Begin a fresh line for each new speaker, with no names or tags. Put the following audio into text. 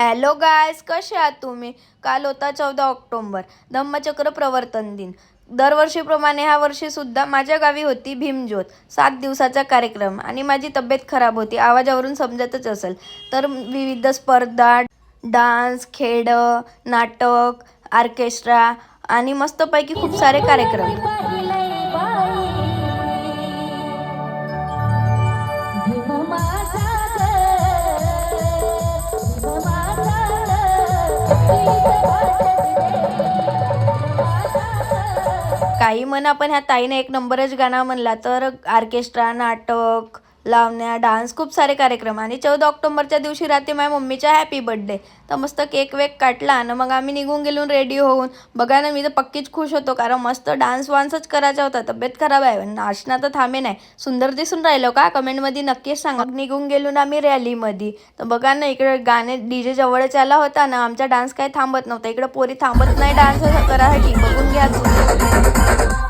Hello guys, कसे आहात तुम्ही? काल होता 14 ऑक्टोबर, धम्मचक्र प्रवर्तन दिन. दरवर्षीप्रमाणे ह्या वर्षीसुद्धा माझ्या गावी होती भीमज्योत. 7 दिवसाचा कार्यक्रम आणि माझी तब्येत खराब होती, आवाजावरून समजतच असेल. तर विविध स्पर्धा, डान्स, खेळ, नाटक, ऑर्केस्ट्रा आणि मस्तपैकी खूप सारे कार्यक्रम. काही म्हणा, पण ह्या ताईने एक नंबरच गाणं म्हणला. तर ऑर्केस्ट्रा, नाटक, लावण्या, डान्स, खूप सारे कार्यक्रम. आणि 14 ऑक्टोबरच्या दिवशी रात्री माझ्या मम्मीचा हॅपी बर्थडे. तर मस्त केक वेक काटला आणि मग आम्ही निघून गेलो रेडी होऊन. बघा ना, मी तर पक्कीच खुश होतो, कारण मस्त डान्स वान्सच करायचा होता. तब्येत खराब आहे, नाचणं तर थांबे नाही. सुंदर दिसून राहिलो का? कमेंटमध्ये नक्कीच सांगा. मग निघून गेलो ना आम्ही रॅलीमध्ये. तर बघा ना, इकडे गाणे डीजे जवळच आला होता ना, आमचा डान्स काही थांबत नव्हता. इकडे पोरी थांबत नाही डान्स करायसाठी. बघून घ्या तुम्ही.